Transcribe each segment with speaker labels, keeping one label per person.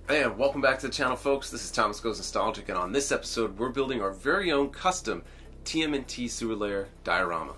Speaker 1: And welcome back to the channel, folks. This is Thomas Goes Nostalgic, and on this episode we're building our very own custom TMNT sewer layer diorama.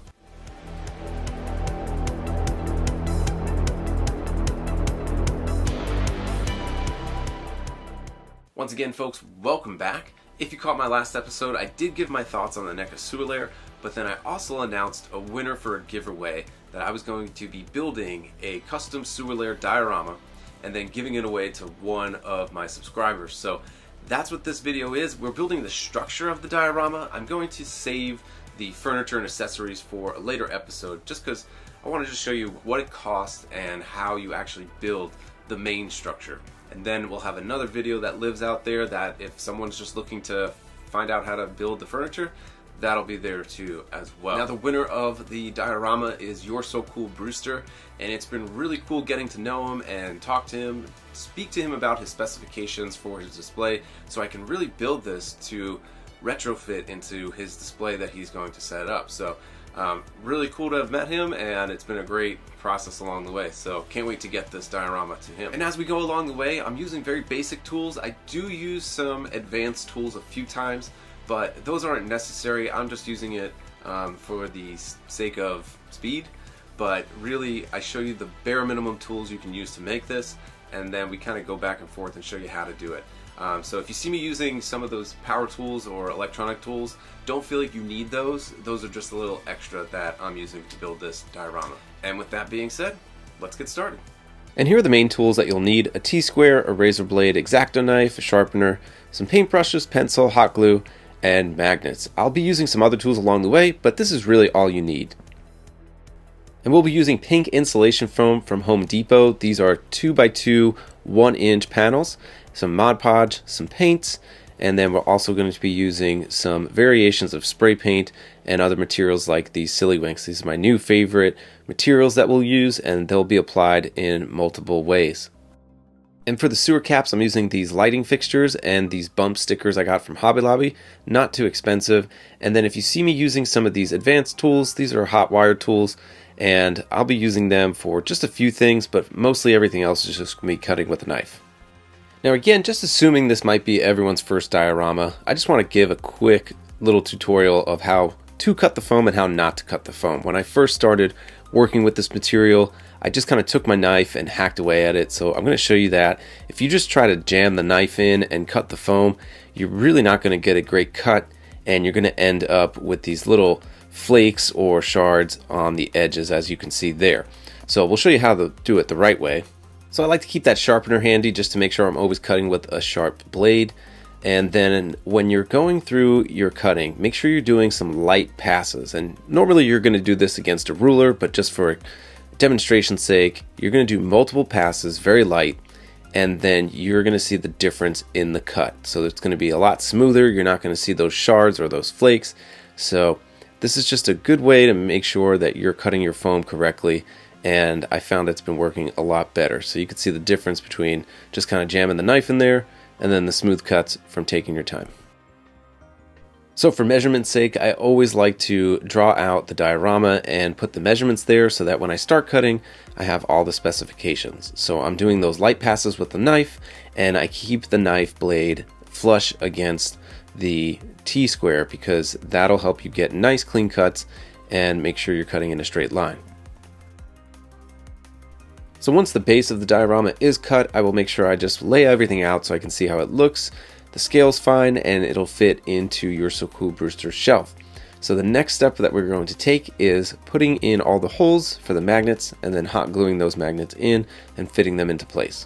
Speaker 1: Once again, folks, welcome back. If you caught my last episode, I did give my thoughts on the NECA sewer layer, but then I also announced a winner for a giveaway that I was going to be building a custom sewer layer diorama and then giving it away to one of my subscribers. So that's what this video is. We're building the structure of the diorama. I'm going to save the furniture and accessories for a later episode just because I want to just show you what it costs and how you actually build the main structure. And then we'll have another video that lives out there that if someone's just looking to find out how to build the furniture, that'll be there too as well. Now the winner of the diorama is You're So Cool Brewster, and it's been really cool getting to know him and talk to him, speak to him about his specifications for his display, so I can really build this to retrofit into his display that he's going to set up. So really cool to have met him, and it's been a great process along the way, so can't wait to get this diorama to him. And as we go along the way, I'm using very basic tools. I do use some advanced tools a few times, but those aren't necessary. I'm just using it for the sake of speed, but really I show you the bare minimum tools you can use to make this, and then we kind of go back and forth and show you how to do it. So if you see me using some of those power tools or electronic tools, don't feel like you need those. Those are just a little extra that I'm using to build this diorama. And with that being said, let's get started. And here are the main tools that you'll need: a T-square, a razor blade, X-Acto knife, a sharpener, some paintbrushes, pencil, hot glue, and magnets. I'll be using some other tools along the way, but this is really all you need. And we'll be using pink insulation foam from Home Depot. These are 2x2 1-inch panels, some Mod Podge, some paints, and then we're also going to be using some variations of spray paint and other materials like these Silly-Winks. These are my new favorite materials that we'll use, and they'll be applied in multiple ways. And for the sewer caps, I'm using these lighting fixtures and these bump stickers I got from Hobby Lobby. Not too expensive. And then if you see me using some of these advanced tools, these are hot wire tools, and I'll be using them for just a few things, but mostly everything else is just me cutting with a knife. Now again, just assuming this might be everyone's first diorama, I just want to give a quick little tutorial of how to cut the foam and how not to cut the foam. When I first started working with this material, I just kind of took my knife and hacked away at it, so I'm going to show you that. If you just try to jam the knife in and cut the foam, you're really not going to get a great cut, and you're going to end up with these little flakes or shards on the edges, as you can see there. So we'll show you how to do it the right way. So I like to keep that sharpener handy just to make sure I'm always cutting with a sharp blade. And then when you're going through your cutting, make sure you're doing some light passes. And normally you're going to do this against a ruler, but just for demonstration's sake, you're going to do multiple passes, very light, and then you're going to see the difference in the cut. So it's going to be a lot smoother. You're not going to see those shards or those flakes. So this is just a good way to make sure that you're cutting your foam correctly, and I found it's been working a lot better. So you can see the difference between just kind of jamming the knife in there and then the smooth cuts from taking your time. So for measurement's sake, I always like to draw out the diorama and put the measurements there so that when I start cutting, I have all the specifications. So I'm doing those light passes with the knife, and I keep the knife blade flush against the T-square because that'll help you get nice clean cuts and make sure you're cutting in a straight line. So once the base of the diorama is cut, I will make sure I just lay everything out so I can see how it looks. The scale's fine, and it'll fit into You're So Cool Brewster's shelf. So the next step that we're going to take is putting in all the holes for the magnets and then hot gluing those magnets in and fitting them into place.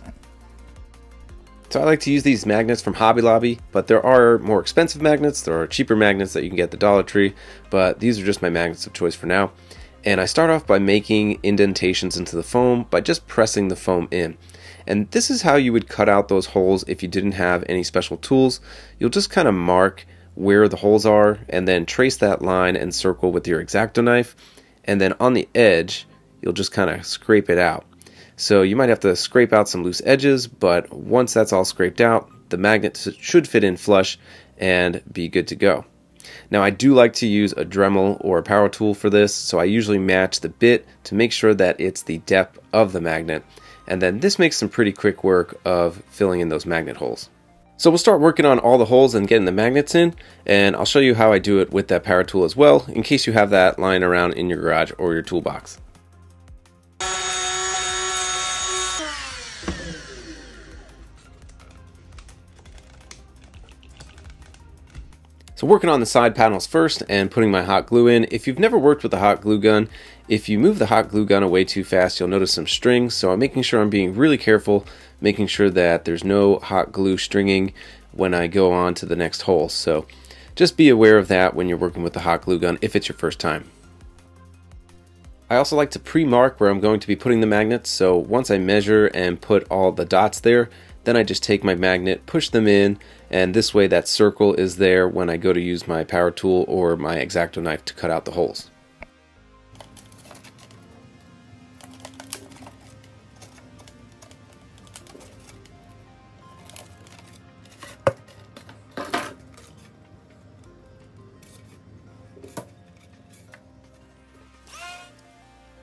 Speaker 1: So I like to use these magnets from Hobby Lobby, but there are more expensive magnets. There are cheaper magnets that you can get at the Dollar Tree, but these are just my magnets of choice for now. And I start off by making indentations into the foam by just pressing the foam in. And this is how you would cut out those holes if you didn't have any special tools. You'll just kind of mark where the holes are and then trace that line and circle with your X-Acto knife. And then on the edge, you'll just kind of scrape it out. So you might have to scrape out some loose edges, but once that's all scraped out, the magnet should fit in flush and be good to go. Now I do like to use a Dremel or a power tool for this, so I usually match the bit to make sure that it's the depth of the magnet. And then this makes some pretty quick work of filling in those magnet holes. So we'll start working on all the holes and getting the magnets in, and I'll show you how I do it with that power tool as well, in case you have that lying around in your garage or your toolbox. So working on the side panels first and putting my hot glue in. If you've never worked with a hot glue gun, if you move the hot glue gun away too fast, you'll notice some strings. So I'm making sure I'm being really careful, making sure that there's no hot glue stringing when I go on to the next hole. So just be aware of that when you're working with the hot glue gun if it's your first time. I also like to pre-mark where I'm going to be putting the magnets. So once I measure and put all the dots there, then I just take my magnet, push them in, and this way that circle is there when I go to use my power tool or my X-Acto knife to cut out the holes.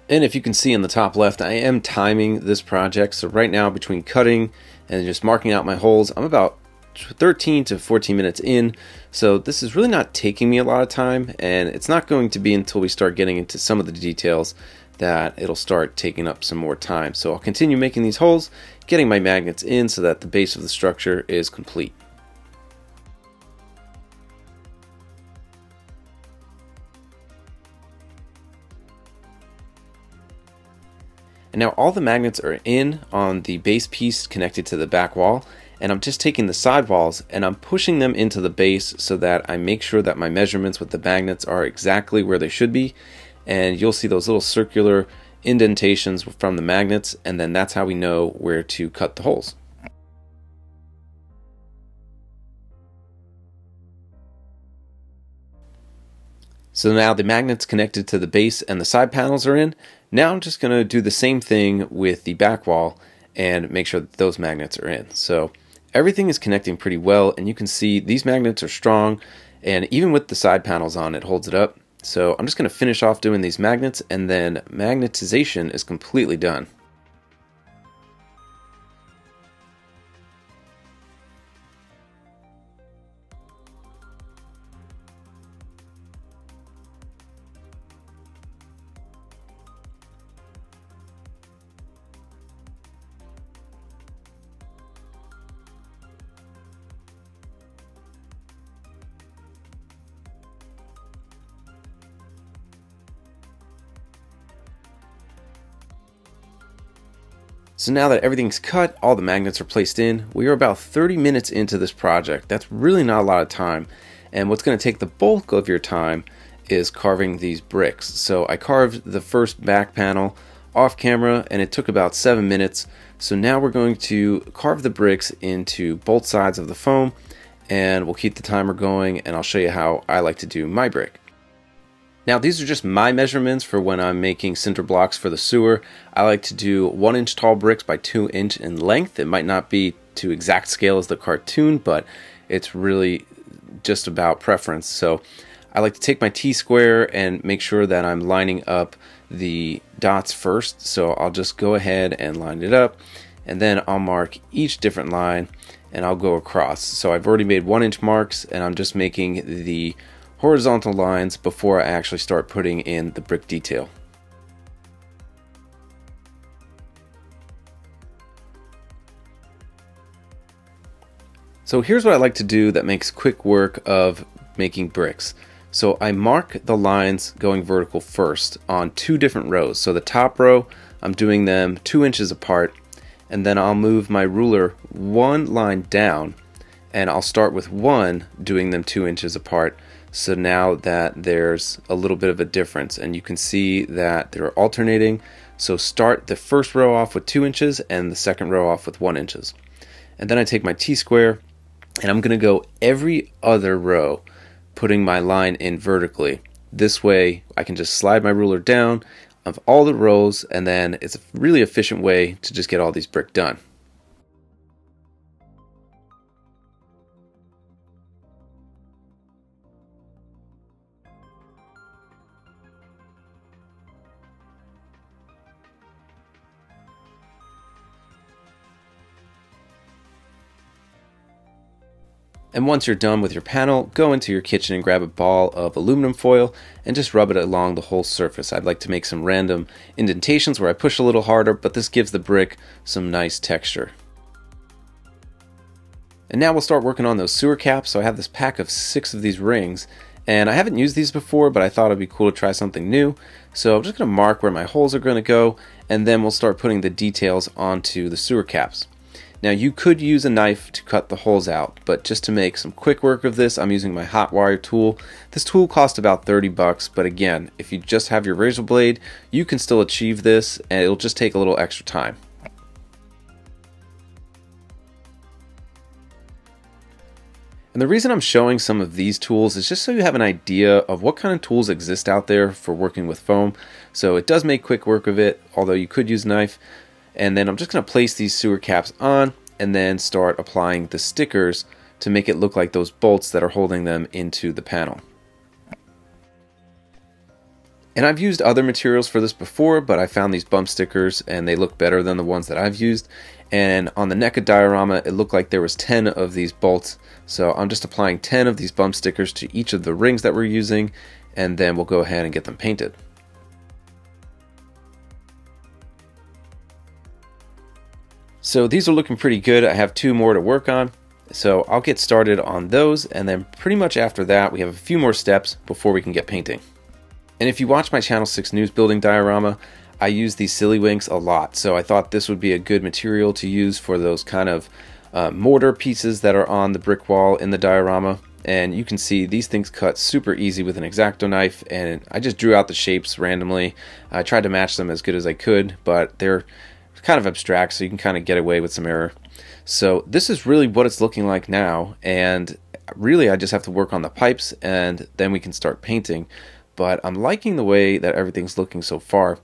Speaker 1: And if you can see in the top left, I am timing this project. So right now, between cutting and just marking out my holes, I'm about 13 to 14 minutes in. So this is really not taking me a lot of time, and it's not going to be until we start getting into some of the details that it'll start taking up some more time. So I'll continue making these holes, getting my magnets in so that the base of the structure is complete. And now all the magnets are in on the base piece connected to the back wall, and I'm just taking the side walls and I'm pushing them into the base so that I make sure that my measurements with the magnets are exactly where they should be. And you'll see those little circular indentations from the magnets, and then that's how we know where to cut the holes. So now the magnets connected to the base and the side panels are in. Now I'm just going to do the same thing with the back wall and make sure that those magnets are in. So everything is connecting pretty well, and you can see these magnets are strong, and even with the side panels on, it holds it up. So I'm just going to finish off doing these magnets, and then magnetization is completely done. So now that everything's cut, all the magnets are placed in, we are about 30 minutes into this project. That's really not a lot of time. And what's going to take the bulk of your time is carving these bricks. So I carved the first back panel off camera, and it took about 7 minutes. So now we're going to carve the bricks into both sides of the foam, and we'll keep the timer going, and I'll show you how I like to do my brick. Now these are just my measurements for when I'm making cinder blocks for the sewer. I like to do 1 inch tall bricks by 2 inch in length. It might not be to exact scale as the cartoon, but it's really just about preference. So I like to take my T-square and make sure that I'm lining up the dots first. So I'll just go ahead and line it up, and then I'll mark each different line and I'll go across. So I've already made 1 inch marks, and I'm just making the horizontal lines before I actually start putting in the brick detail. So here's what I like to do that makes quick work of making bricks. So I mark the lines going vertical first on 2 different rows. So the top row, I'm doing them 2 inches apart, and then I'll move my ruler 1 line down, and I'll start with 1 doing them 2 inches apart. So now that there's a little bit of a difference, and you can see that they're alternating. So start the first row off with 2 inches and the second row off with 1 inches. And then I take my T-square, and I'm going to go every other row, putting my line in vertically. This way I can just slide my ruler down of all the rows, and then it's a really efficient way to just get all these brick done. And once you're done with your panel, go into your kitchen and grab a ball of aluminum foil and just rub it along the whole surface. I'd like to make some random indentations where I push a little harder, but this gives the brick some nice texture. And now we'll start working on those sewer caps. So I have this pack of 6 of these rings, and I haven't used these before, but I thought it'd be cool to try something new. So I'm just going to mark where my holes are going to go, and then we'll start putting the details onto the sewer caps. Now you could use a knife to cut the holes out, but just to make some quick work of this, I'm using my hot wire tool. This tool cost about 30 bucks, but again, if you just have your razor blade, you can still achieve this, and it'll just take a little extra time. And the reason I'm showing some of these tools is just so you have an idea of what kind of tools exist out there for working with foam. So it does make quick work of it, although you could use a knife. And then I'm just going to place these sewer caps on and then start applying the stickers to make it look like those bolts that are holding them into the panel. And I've used other materials for this before, but I found these bump stickers and they look better than the ones that I've used. And on the NECA diorama, it looked like there was 10 of these bolts. So I'm just applying 10 of these bump stickers to each of the rings that we're using, and then we'll go ahead and get them painted. So these are looking pretty good. I have 2 more to work on. So I'll get started on those, and then pretty much after that we have a few more steps before we can get painting. And if you watch my Channel 6 News building diorama, I use these silly winks a lot. So I thought this would be a good material to use for those kind of mortar pieces that are on the brick wall in the diorama. And you can see these things cut super easy with an X-Acto knife, and I just drew out the shapes randomly. I tried to match them as good as I could, but they're kind of abstract, so you can kind of get away with some error. So this is really what it's looking like now, and really I just have to work on the pipes and then we can start painting. But I'm liking the way that everything's looking so far,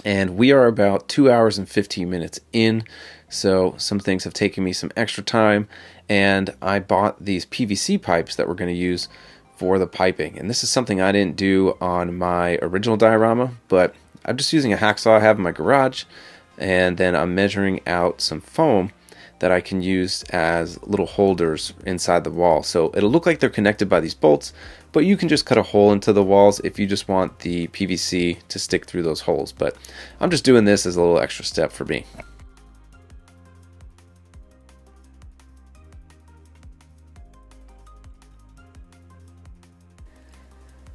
Speaker 1: and we are about 2 hours and 15 minutes in, so some things have taken me some extra time, and I bought these PVC pipes that we're going to use for the piping. And this is something I didn't do on my original diorama, but I'm just using a hacksaw I have in my garage, and then I'm measuring out some foam that I can use as little holders inside the wall. So it'll look like they're connected by these bolts, but you can just cut a hole into the walls if you just want the PVC to stick through those holes. But I'm just doing this as a little extra step for me.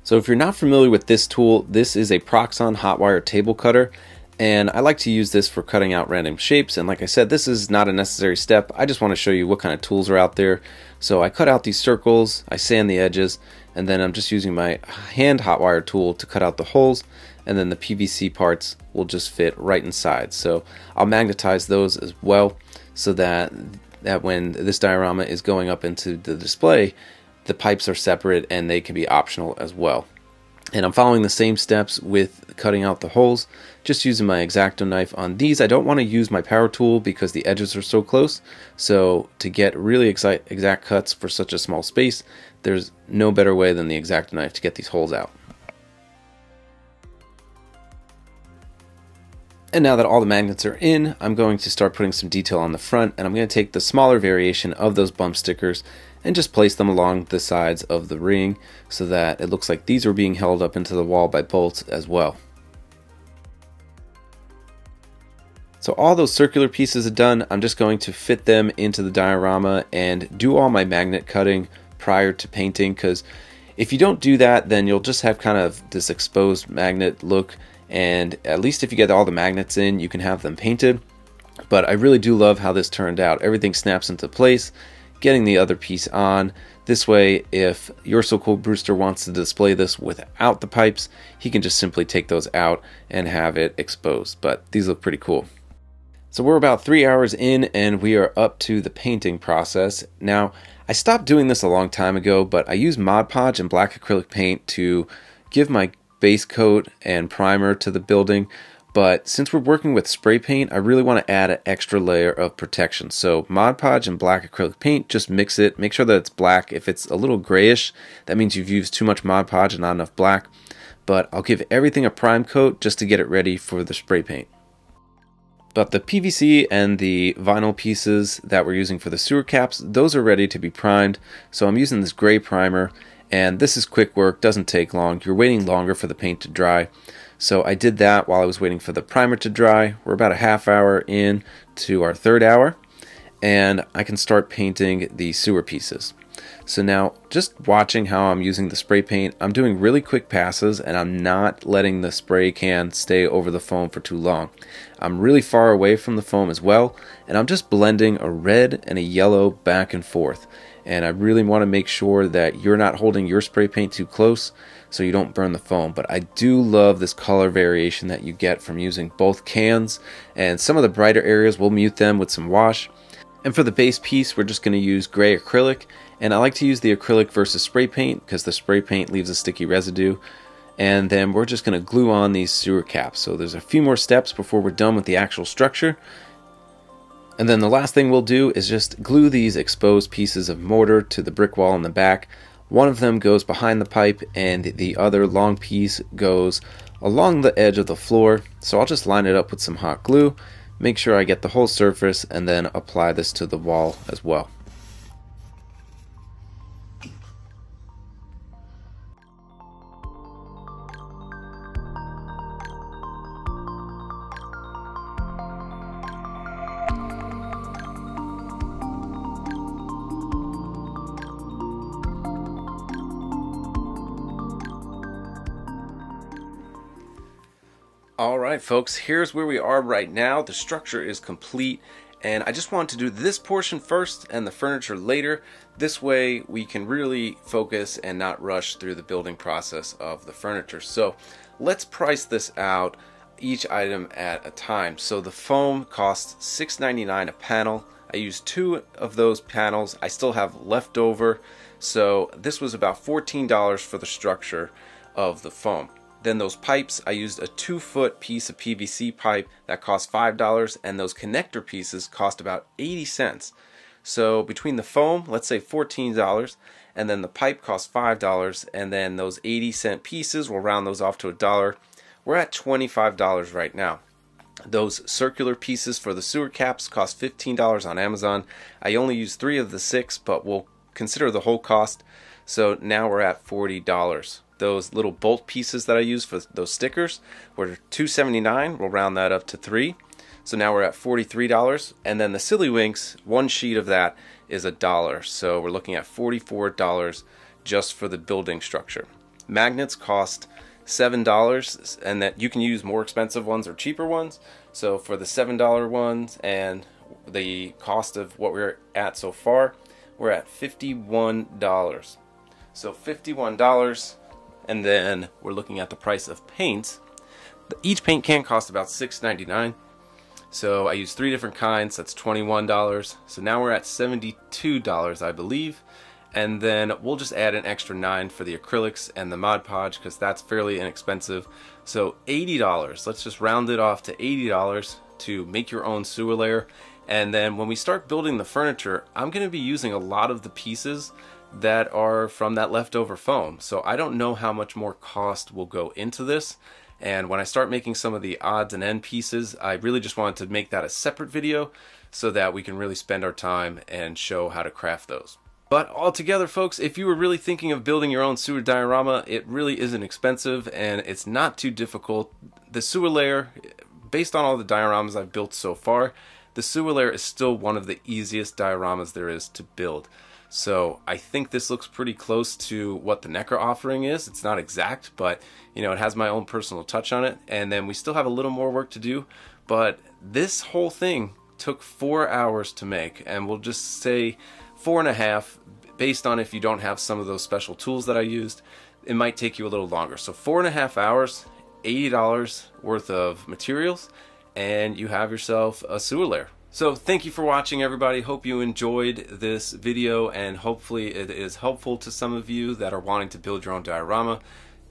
Speaker 1: So if you're not familiar with this tool, this is a Proxxon hot wire table cutter. And I like to use this for cutting out random shapes, and like I said, this is not a necessary step. I just want to show you what kind of tools are out there. So I cut out these circles, I sand the edges, and then I'm just using my hand hot wire tool to cut out the holes, and then the PVC parts will just fit right inside. So I'll magnetize those as well, so that when this diorama is going up into the display, the pipes are separate and they can be optional as well. And I'm following the same steps with cutting out the holes, just using my X-Acto knife on these. I don't want to use my power tool because the edges are so close. So to get really exact cuts for such a small space, there's no better way than the X-Acto knife to get these holes out. And now that all the magnets are in, I'm going to start putting some detail on the front, and I'm going to take the smaller variation of those bump stickers and just place them along the sides of the ring so that it looks like these are being held up into the wall by bolts as well. So all those circular pieces are done. I'm just going to fit them into the diorama and do all my magnet cutting prior to painting, because if you don't do that, then you'll just have kind of this exposed magnet look, and at least if you get all the magnets in, you can have them painted. But I really do love how this turned out. Everything snaps into place, getting the other piece on. This way, if You're So Cool Brewster wants to display this without the pipes, he can just simply take those out and have it exposed. But these look pretty cool. So we're about 3 hours in, and we are up to the painting process. Now, I stopped doing this a long time ago, but I use Mod Podge and black acrylic paint to give my base coat and primer to the building. But since we're working with spray paint, I really want to add an extra layer of protection. So Mod Podge and black acrylic paint, just mix it. Make sure that it's black. If it's a little grayish, that means you've used too much Mod Podge and not enough black. But I'll give everything a prime coat just to get it ready for the spray paint. But the PVC and the vinyl pieces that we're using for the sewer caps, those are ready to be primed. So I'm using this gray primer, and this is quick work, doesn't take long. You're waiting longer for the paint to dry. So I did that while I was waiting for the primer to dry. We're about a half hour in to our third hour, and I can start painting the sewer pieces. So now, just watching how I'm using the spray paint, I'm doing really quick passes, and I'm not letting the spray can stay over the foam for too long. I'm really far away from the foam as well, and I'm just blending a red and a yellow back and forth. And I really want to make sure that you're not holding your spray paint too close so you don't burn the foam. But I do love this color variation that you get from using both cans, and some of the brighter areas we'll mute them with some wash. And for the base piece, we're just going to use gray acrylic, and I like to use the acrylic versus spray paint because the spray paint leaves a sticky residue. And then we're just going to glue on these sewer caps. So there's a few more steps before we're done with the actual structure. And then the last thing we'll do is just glue these exposed pieces of mortar to the brick wall in the back. One of them goes behind the pipe, and the other long piece goes along the edge of the floor. So I'll just line it up with some hot glue, make sure I get the whole surface, and then apply this to the wall as well. Alright folks, here's where we are right now. The structure is complete, and I just want to do this portion first and the furniture later. This way we can really focus and not rush through the building process of the furniture. So let's price this out, each item at a time. So the foam costs $6.99 a panel. I used 2 of those panels. I still have left over, so this was about $14 for the structure of the foam. Then those pipes, I used a 2-foot piece of PVC pipe that cost $5, and those connector pieces cost about 80 cents. So between the foam, let's say $14, and then the pipe cost $5, and then those 80-cent pieces, we'll round those off to $1. We're at $25 right now. Those circular pieces for the sewer caps cost $15 on Amazon. I only used 3 of the 6, but we'll consider the whole cost. So now we're at $40. Those little bolt pieces that I used for those stickers were $2.79. We'll round that up to $3. So now we're at $43. And then the Silly Winks, 1 sheet of that is $1. So we're looking at $44 just for the building structure. Magnets cost $7, and that you can use more expensive ones or cheaper ones. So for the $7 ones and the cost of what we're at so far, we're at $51. So $51. And then we're looking at the price of paints. Each paint can cost about $6.99. So I used 3 different kinds, that's $21. So now we're at $72, I believe. And then we'll just add an extra $9 for the acrylics and the Mod Podge because that's fairly inexpensive. So $80, let's just round it off to $80 to make your own sewer layer. And then when we start building the furniture, I'm going to be using a lot of the pieces that are from that leftover foam. So I don't know how much more cost will go into this. And when I start making some of the odds and end pieces, I really just wanted to make that a separate video so that we can really spend our time and show how to craft those. But altogether, folks, if you were really thinking of building your own sewer diorama, it really isn't expensive and it's not too difficult. The sewer layer, based on all the dioramas I've built so far, the sewer layer is still one of the easiest dioramas there is to build. So I think this looks pretty close to what the NECA offering is. It's not exact, but you know, it has my own personal touch on it. And then we still have a little more work to do, but this whole thing took 4 hours to make, and we'll just say 4.5, based on if you don't have some of those special tools that I used. It might take you a little longer. So 4.5 hours, $80 worth of materials, and you have yourself a sewer layer. So thank you for watching, everybody. Hope you enjoyed this video, and hopefully it is helpful to some of you that are wanting to build your own diorama.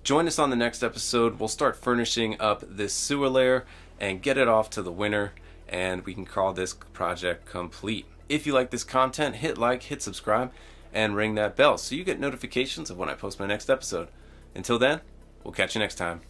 Speaker 1: Join us on the next episode. We'll start furnishing up this sewer layer and get it off to the winner, and we can call this project complete. If you like this content, hit like, hit subscribe, and ring that bell so you get notifications of when I post my next episode. Until then, we'll catch you next time.